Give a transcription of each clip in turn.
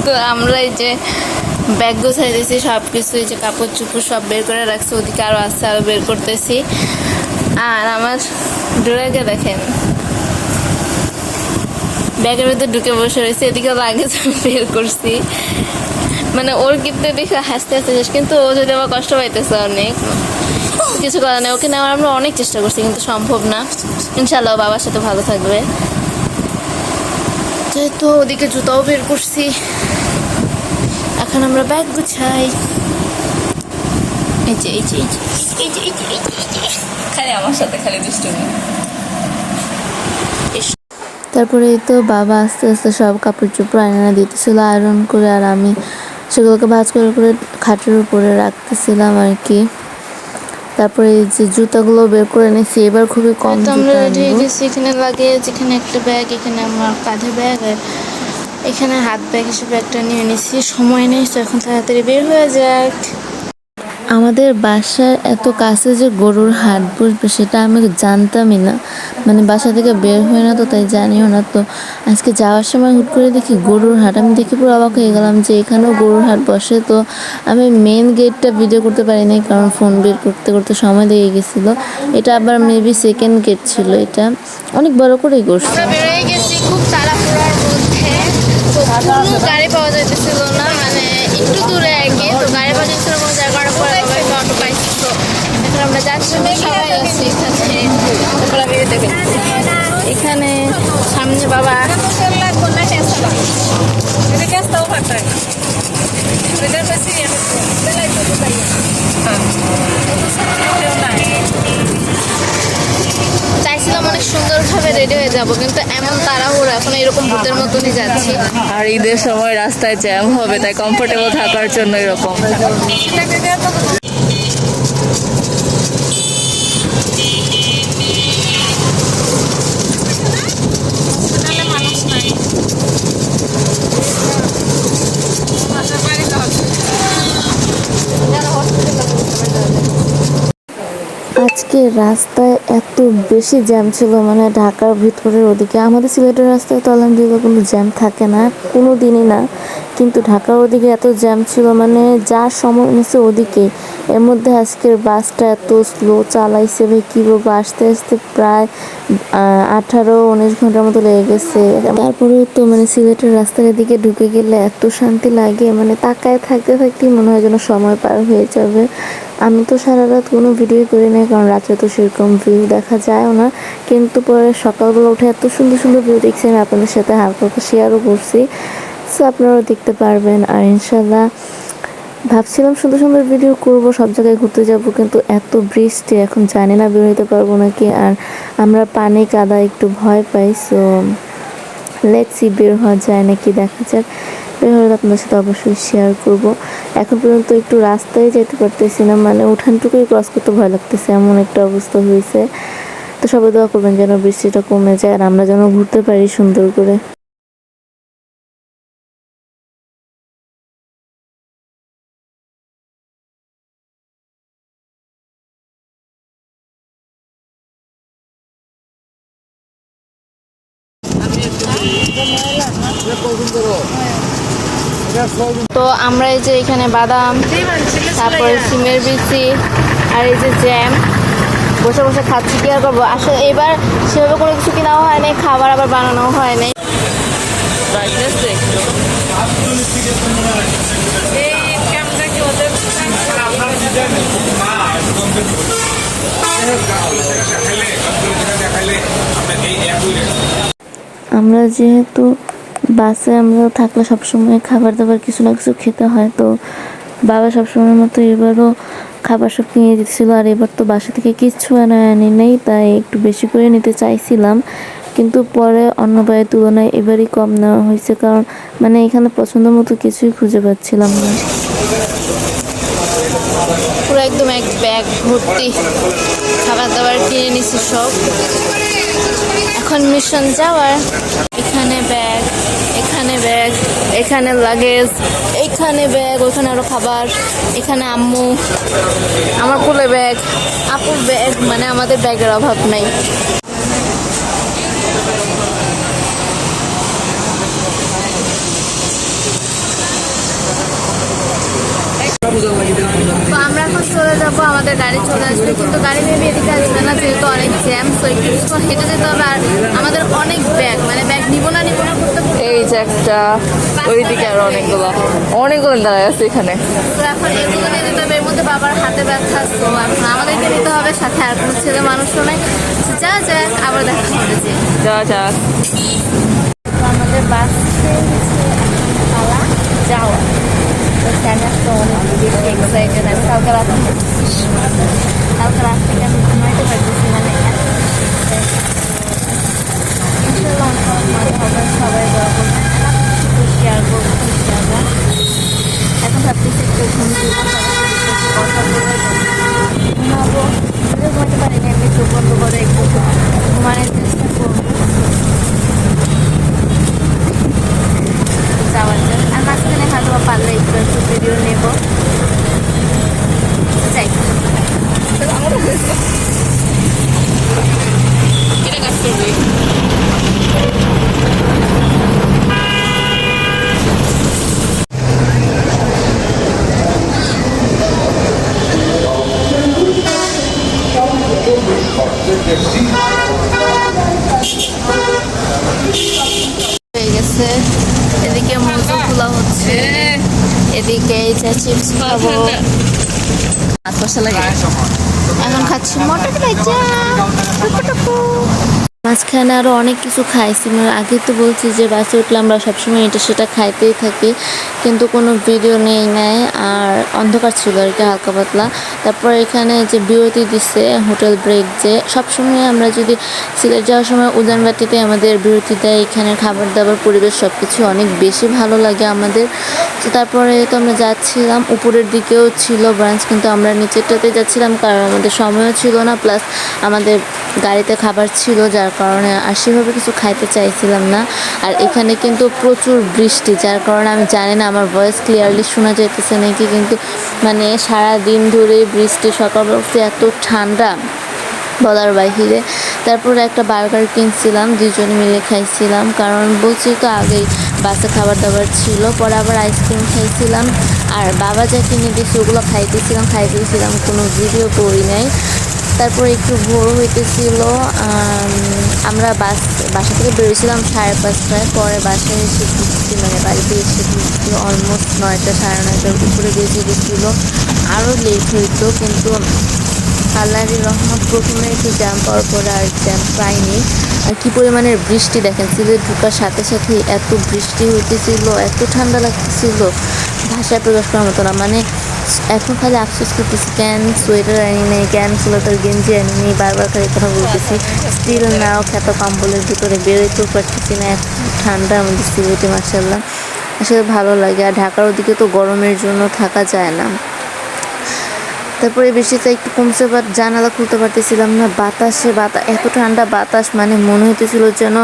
তো আমরা এই যে ব্যাগ গোছাই দিয়েছি, সব কিছু এই যে কাপড় চুপড় সব বের করে রাখছি, ওদিকে আরও আসছে, আরও বের করতেছি। আর আমার ডোরাকে দেখেন ব্যাগের ভিতরে ঢুকে বসে রয়েছে, এদিকে লাগেজ বের করছি। মানে ওর গিফটে দেখে হাসতে হাসতে শেষ, কিন্তু ও যদি আবার কষ্ট পাইতেছে অনেক, কিছু করার নেই। ওকে নেওয়ার আমরা অনেক চেষ্টা করছি কিন্তু সম্ভব না। ইনশাল্লাহ বাবার সাথে ভালো থাকবে। যেহেতু ওদিকে জুতাও বের করছি, এখন আমরা ব্যাগ গুছাই। এই যে এই যে এই যে এই যে এই যে এই যে খালি আমার সাথে খালি দুষ্টুমি। তারপরে এই তো বাবা আস্তে আস্তে সব কাপড় চোপড় আয়না দিতেছিল আয়রন করে, আর আমি সেগুলোকে ভাঁজ করে করে খাটের উপরে রাখতেছিলাম আর কি। তারপরে এই যে জুতাগুলো বের করে নিয়েছি, এবার খুবই কম জুতা আনবো। এখানে লাগে যেখানে একটা ব্যাগ, এখানে আমার কাঁধে ব্যাগ, আর এখানে হাত ব্যাগ হিসেবে একটা নিয়ে নিয়েছি। সময় নেই তো এখন তাড়াতাড়ি বের হয়ে যাক। আমাদের বাসার এত কাছে যে গরুর হাট বসবে সেটা আমি জানতামই না, মানে বাসা থেকে বের হয় না তো তাই জানিও না। তো আজকে যাওয়ার সময় হুট করে দেখি গরুর হাট, আমি দেখে পুরো অবাক হয়ে গেলাম যে এখানেও গরুর হাট বসে। তো আমি মেন গেটটা ভিডিও করতে পারি নাই, কারণ ফোন বের করতে করতে সময় লেগে গেছিলো। এটা আবার মেবি সেকেন্ড গেট ছিল, এটা অনেক বড় করেই করছে। আমরা বেরোয় গেছি খুব তাড়াহুড়ার মধ্যে, তো কোনো গাড়ি পাওয়া যাইতেছিল না, মানে একটু দূরে আর কি। তো গাড়ি পাওয়া যাচ্ছিল কোনো জায়গার পরে অটো পাইছি। তো এখন আমরা যাচ্ছি, সবাই আছি এখানে সামনে বাবা চাইছিলাম অনেক সুন্দরভাবে রেডি হয়ে যাব, কিন্তু এমন তাড়াহুড়ো এখন এরকম ভূতের মতনই যাচ্ছি। আর ঈদের সময় রাস্তায় জ্যাম হবে, তাই কমফোর্টেবল থাকার জন্য এরকম। আজকে রাস্তায় এত বেশি জ্যাম ছিল, মানে ঢাকার ভিতরের ওদিকে। আমাদের সিলেটের রাস্তায় তো আলহামদুলিল্লাহ কোনো জ্যাম থাকে না, কোনো দিনই না, কিন্তু ঢাকার ওদিকে এত জ্যাম ছিল, মানে যা সময় নিচ্ছে ওদিকে। এর মধ্যে আজকের বাসটা এত স্লো চালাইছে ভাই, কী বলবো, আসতে আসতে প্রায় 18-19 ঘন্টার মতো লেগে গেছে। তারপরেও তো মানে সিলেটের রাস্তার দিকে ঢুকে গেলে এত শান্তি লাগে, মানে তাকায় থাকতে থাকতেই মনে হয় যেন সময় পার হয়ে যাবে। আমি তো সারা রাত কোনো ভিডিও করি নাই, কারণ রাত্রে তো সেরকম ভিউ দেখা যায়ও না, কিন্তু পরে সকালবেলা উঠে এত সুন্দর সুন্দর ভিউ দেখছি, আমি আপনাদের সাথে হালকা হালকা শেয়ারও করছি, সো আপনারাও দেখতে পারবেন। আর ইনশাল্লাহ ভাবছিলাম সুন্দর সুন্দর ভিডিও করব, সব জায়গায় ঘুরতে যাব, কিন্তু এত বৃষ্টি, এখন জানি না বের হইতে পারবো নাকি। আর আমরা পানি কাদা একটু ভয় পাই, সো লেটস সি বের হওয়া যায় নাকি, দেখা যাক। বের হলে আপনাদের সাথে অবশ্যই শেয়ার করব। এখন পর্যন্ত একটু রাস্তায় যেতে পারতেছি না, মানে উঠানটুকুই ক্রস করতে ভয় লাগতেছে, এমন একটা অবস্থা হয়েছে। তো সবাই দোয়া করবেন যেন বৃষ্টিটা কমে যায় আর আমরা যেন ঘুরতে পারি সুন্দর করে। তো আমরা এই যে এখানে বাদাম, তারপরে সিমের বিচি, আর এই যে জ্যাম বসে বসে খাচ্ছি, কি আর করবো। আসলে এবার সেভাবে কোনো কিছু কেনাও হয় নাই, খাবার আবার বানানো হয় নাই। আমরা যেহেতু বাসে আমরা থাকলে সবসময় খাবার দাবার কিছু না কিছু খেতে হয়, তো বাবা সবসময়ের মতো এবারও খাবার সব কিনে দিচ্ছিলো। আর এবার তো বাসা থেকে কিচ্ছু আনি নেই, তাই একটু বেশি করে নিতে চাইছিলাম, কিন্তু পরে অন্য বারের তুলনায় এবারই কম নেওয়া হয়েছে, কারণ মানে এখানে পছন্দ মতো কিছুই খুঁজে পাচ্ছিলাম না। পুরো একদম এক ব্যাগ ভর্তি খাবার দাবার কিনে নিছি সব। এখন মিশন যাওয়ার, এখানে ব্যাগ, এখানে ব্যাগ, এখানে লাগেজ, এখানে ব্যাগ, ওখানে আরো খাবার, এখানে আম্মু, আমার কোলে ব্যাগ, আপুর ব্যাগ, মানে আমাদের ব্যাগের অভাব নাই। তো আমরা এখন চলে যাবো, আমাদের গাড়ি চলে আসবে, কিন্তু গাড়ি ভেবে এদিকে আসবে না যেহেতু অনেক জ্যাম। তো একটু কিছুক্ষণ হেঁটে যেতে হবে, আর আমাদের অনেক ব্যাগ, মানে ব্যাগ নিবো না করতে। এই যে একটা, ওইদিকে আরো অনেকগুলো দাঁড়ায় আছে এখানে। তো এখন এগুলো নিয়ে যেতে হবে, এর মধ্যে বাবার হাতে ব্যথা, তো এখন আমাদেরকে নিতে হবে, সাথে আর কোনো ছেলে মানুষও নেই। যা যাক, আবার দেখা হবে যে যা তো আমাদের বাস ছেড়ে গেছে, এখন পালা যাওয়া। তো স্যান্ডাস তো অনেক বেশি এক্সাইটেড। আমি কালকে রাত থেকে আমি ঘুমাইতে পারতেছি, মানে এত ইনশাল্লাহ অনেক মজা হবে। সবাই দোয়া করবেন, শেয়ার করবো ইনশাল্লাহ। এখন ভাবতেছি একটু ঘুম দিব, কথা বলে ঘুমাবো। যদি ঘুমাতে পারি না, এমনি চোখ বন্ধ করে একটু ঘুমানোর চেষ্টা করবো যাওয়ার জন্য। আর মাঝখানে হয়তো পারলে একটু একটু ভিডিও নেব, যাই। এটা কাজ করবি। হয়ে গেছে, এদিকে মজু খোলা হচ্ছে, এদিকে এই যে চিপস খাবো, মশলা লাগে। এখন খাচ্ছি মটর ভাজা, টুকু টুকু। মাঝখানে আরও অনেক কিছু খাইছি, মানে আগে তো বলছি যে বাসে উঠলে আমরা সবসময় এটা সেটা খাইতেই থাকি, কিন্তু কোনো ভিডিও নেই নাই, আর অন্ধকার ছিল আর কি হালকা পাতলা। তারপর এখানে যে বিরতি দিচ্ছে হোটেল ব্রেক, যে সবসময় আমরা যদি সিলেট যাওয়ার সময় উজানবাটিতে আমাদের বিরতি দেয়, এখানে খাবার দাবার পরিবেশ সব কিছু অনেক বেশি ভালো লাগে আমাদের। তো তারপরে তো আমরা যাচ্ছিলাম, উপরের দিকেও ছিল ব্রাঞ্চ, কিন্তু আমরা নিচেরটাতে যাচ্ছিলাম কারণ আমাদের সময়ও ছিল না, প্লাস আমাদের গাড়িতে খাবার ছিল, যার কারণে আর সেভাবে কিছু খাইতে চাইছিলাম না। আর এখানে কিন্তু প্রচুর বৃষ্টি, যার কারণে আমি জানি না আমার ভয়েস ক্লিয়ারলি শোনা যাইতেছে নাকি, কিন্তু মানে সারা দিন ধরে বৃষ্টি, সকালবেলা এত ঠান্ডা বলার বাহিরে। তারপর একটা বার্গার কিনছিলাম, দুজনে মিলে খাইছিলাম, কারণ বলছি তো আগেই বাসে খাবার দাবার ছিল। পরে আবার আইসক্রিম খাইছিলাম, আর বাবা যা কিনে দিয়েছে ওগুলো খাইতেছিলাম, কোনো ভিডিও করি নাই। তারপর একটু ভোর হইতেছিল, আমরা বাসা থেকে বেরিয়েছিলাম 5:30টায়, পরে বাসায় এসে ঢুকছি, মানে বাড়িতে এসে ঢুকছি অলমোস্ট 9টা 9:30টার উপরে বেজে গেছিলো, আরও লেট হইতো, কিন্তু আল্লাহর রহমত প্রথমে একটু জ্যাম পাওয়ার পরে আর জ্যাম পাইনি। আর কী পরিমাণের বৃষ্টি দেখেন, সিলেট ঢোকার সাথে সাথে এত বৃষ্টি হইতেছিল, এত ঠান্ডা লাগতেছিল, ভাষায় প্রকাশ করার মতো না। মানে এখন খালি আফসোস করতেছি কেন সোয়েটার আনি নেই, কেন সোয়েটার গেঞ্জি আনি নেই, বারবার খালি কথা বলতেছি। স্টিল নাও খেত কম্বলের ভিতরে বেরোতেও পারতেছি না, এত ঠান্ডা আমাদের সিলেটে মাশাআল্লাহ। আসলে ভালো লাগে, আর ঢাকার ওদিকে তো গরমের জন্য থাকা যায় না। তারপরে বৃষ্টিটা একটু কমছে, বাট জানালা খুলতে পারতেছিলাম না, এত ঠান্ডা বাতাস, মানে মনে হইতেছিল যেন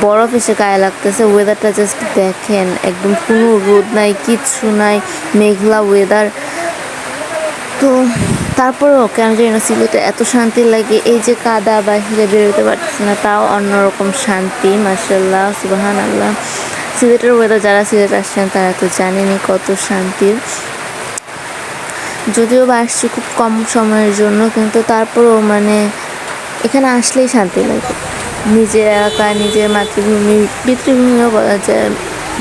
বরফ এসে গায়ে লাগতেছে। ওয়েদারটা জাস্ট দেখেন, একদম কোনো রোদ নাই, কিচ্ছু নাই, মেঘলা ওয়েদার। তো তারপরেও কেন জানি না সিলেটে এত শান্তি লাগে, এই যে কাদা বাহিরে বেরোতে পারতেছে না, তাও অন্যরকম শান্তি, মাশাআল্লাহ সুবহানাল্লাহ। সিলেটের ওয়েদার, যারা সিলেট আসছেন তারা তো জানেনই কত শান্তির। যদিও বা আসছি খুব কম সময়ের জন্য, কিন্তু তারপরেও মানে এখানে আসলেই শান্তি লাগে। নিজের এলাকা, নিজের মাতৃভূমি, পিতৃভূমিও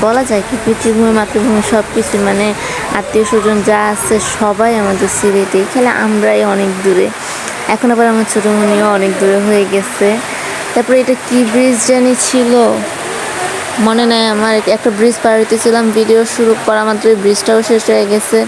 বলা যায় কি পিতৃভূমি মাতৃভূমি সব কিছু, মানে আত্মীয় স্বজন যা আছে সবাই আমাদের সিলেটে, খেলে আমরাই অনেক দূরে। এখন আবার আমার ছোটোমণিও অনেক দূরে হয়ে গেছে। তারপরে এটা কি ব্রিজ জানি ছিল, মনে নেই আমার, একটা ব্রিজ পার হইতেছিলাম, ভিডিও শুরু করা মাত্র ব্রিজটাও শেষ হয়ে গেছে।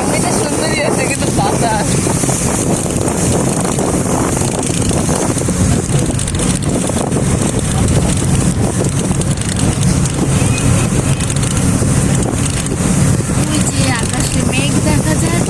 এমনিতে সুন্দরই আছে, কিন্তু বাতাস। ওই যে আকাশে মেঘ দেখা যায়,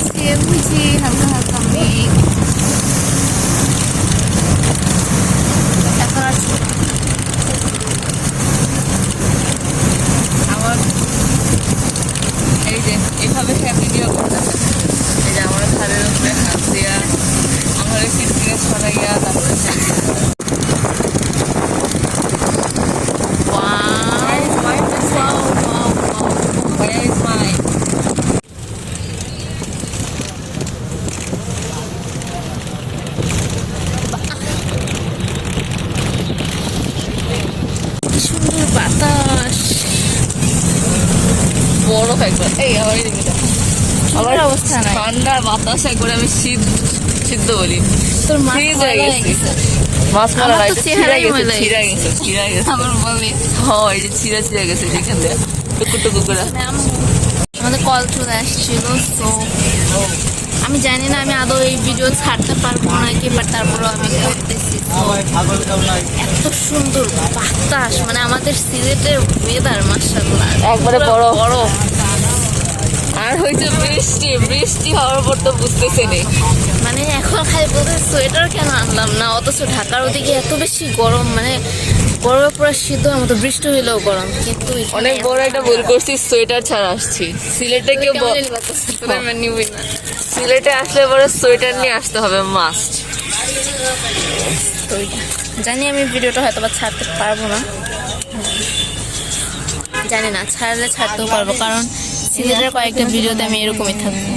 বরফ একবার এই আমার এদিকে দাও। আমার অবস্থা নাই। ঠান্ডার বাতাস একবার আমি সিদ্ধ বলি তোর মাছ ফ্রিজ ময়লা হয়ে হয়ে গেছে গেছে। মাছ মারা আমার নাই তো চেহারাই ময়লা ছিঁড়া হয়ে গেছে ছিঁড়া গেছে আমার বলে হ্যাঁ এটা ছিঁড়া গেছে যেখান থেকে টুকু টুকু করে ম্যাম আমাদের কল চলে আসছিল, তো আমি জানি না আমি আদৌ এই ভিডিও ছাড়তে পারবো নাকি, বাট তারপরেও আমি করতেছি। তো এত সুন্দর বাতাস, মানে আমাদের সিলেটের ওয়েদার মাশাআল্লাহ একবারে পুরো বরফ। বরফ। আর হয়েছে বৃষ্টি হওয়ার পর তো বুঝতেছে নেই মানে এখন খালি বলতে সোয়েটার কেন আনলাম না, অথচ ঢাকার ওদিকে এত বেশি গরম, মানে বরফে পুরো শীত হওয়ার মতো, বৃষ্টি হইলেও গরম, কিন্তু এখানে অনেক বড় একটা ভুল করছি সোয়েটার ছাড়া আসছি সিলেটে কেউ কেমন জানি লাগতেছে, তোরা আমার নিবই না। সিলেটে আসলে পরে সোয়েটার নিয়ে আসতে হবে মাস্ট তো জানি আমি ভিডিওটা হয়তো বা ছাড়তে পারবো না, জানি না, ছাড়লে ছাড়তেও পারবো, কারণ সিলেটের কয়েকটা ভিডিওতে আমি এরকমই থাকবো।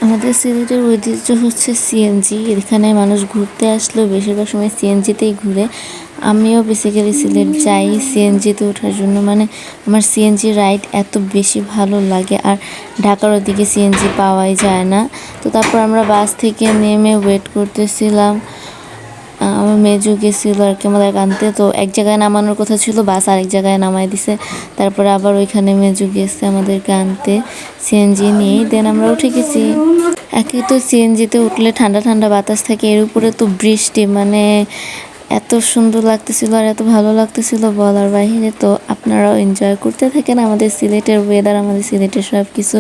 আমাদের সিলেটের ঐতিহ্য হচ্ছে সিএনজি। এখানে মানুষ ঘুরতে আসলেও বেশিরভাগ সময় সিএনজিতেই ঘুরে। আমিও বেসিক্যালি সিলেট যাই সিএনজিতে ওঠার জন্য, মানে আমার সিএনজি রাইড এত বেশি ভালো লাগে। আর ঢাকার ওদিকে সিএনজি পাওয়াই যায় না। তো তারপর আমরা বাস থেকে নেমে ওয়েট করতেছিলাম। আমার মেজো গেছিল আর কি আমাদের আনতে, তো এক জায়গায় নামানোর কথা ছিল, বাস আরেক জায়গায় নামাই দিছে। তারপরে আবার ওইখানে মেজো গেছে আমাদেরকে আনতে সিএনজি নিয়েই, দেন আমরা উঠে গেছি। একই তো সিএনজিতে উঠলে ঠান্ডা ঠান্ডা বাতাস থাকে, এর উপরে তো বৃষ্টি, মানে এত সুন্দর লাগতেছিল আর এত ভালো লাগতেছিল বলার বাইরে। তো আপনারাও এনজয় করতে থাকেন আমাদের সিলেটের ওয়েদার, আমাদের সিলেটের সব কিছু।